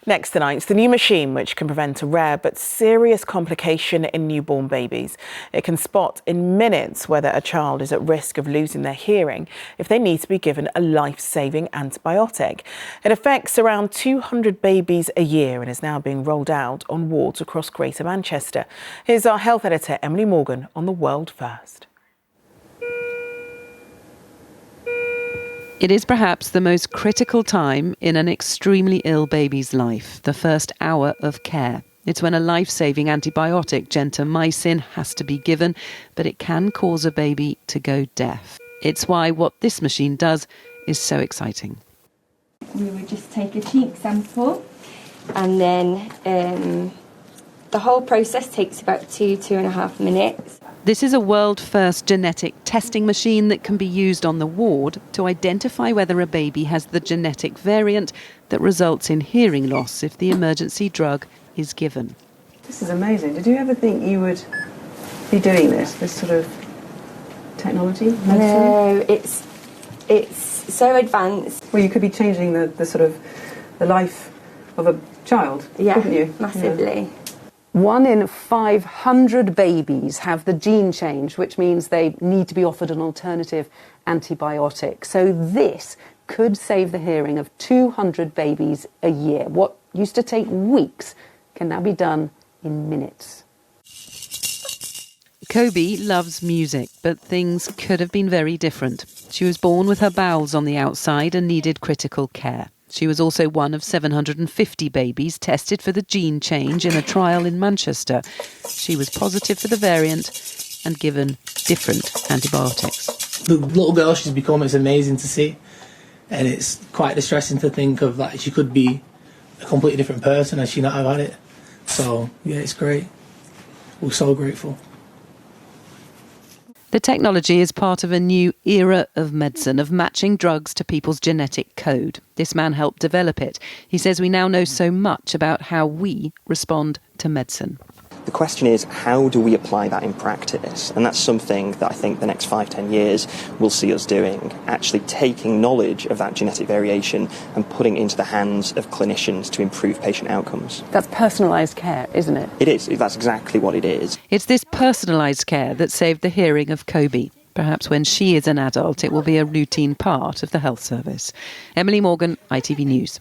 Next tonight, it's the new machine which can prevent a rare but serious complication in newborn babies. It can spot in minutes whether a child is at risk of losing their hearing if they need to be given a life-saving antibiotic. It affects around 200 babies a year and is now being rolled out on wards across Greater Manchester. Here's our health editor, Emily Morgan, on the world first. It is perhaps the most critical time in an extremely ill baby's life, the first hour of care. It's when a life-saving antibiotic, gentamicin, has to be given, but it can cause a baby to go deaf. It's why what this machine does is so exciting. We would just take a cheek sample and then the whole process takes about 2.5 minutes. This is a world-first genetic testing machine that can be used on the ward to identify whether a baby has the genetic variant that results in hearing loss if the emergency drug is given. This is amazing. Did you ever think you would be doing this sort of technology? Medicine? No, it's so advanced. Well, you could be changing the life of a child, couldn't you? Massively. Yeah. 1 in 500 babies have the gene change, which means they need to be offered an alternative antibiotic. So this could save the hearing of 200 babies a year. What used to take weeks can now be done in minutes. Kobe loves music, but things could have been very different. She was born with her bowels on the outside and needed critical care. She was also one of 750 babies tested for the gene change in a trial in Manchester. She was positive for the variant and given different antibiotics. The little girl she's become, it's amazing to see. And it's quite distressing to think of that she could be a completely different person had she not have had it. So, yeah, it's great. We're so grateful. The technology is part of a new era of medicine, of matching drugs to people's genetic code. This man helped develop it. He says we now know so much about how we respond to medicine. The question is, how do we apply that in practice? And that's something that I think the next 5-10 years will see us doing, actually taking knowledge of that genetic variation and putting it into the hands of clinicians to improve patient outcomes. That's personalised care, isn't it? It is. That's exactly what it is. It's this personalised care that saved the hearing of Kobe. Perhaps when she is an adult, it will be a routine part of the health service. Emily Morgan, ITV News.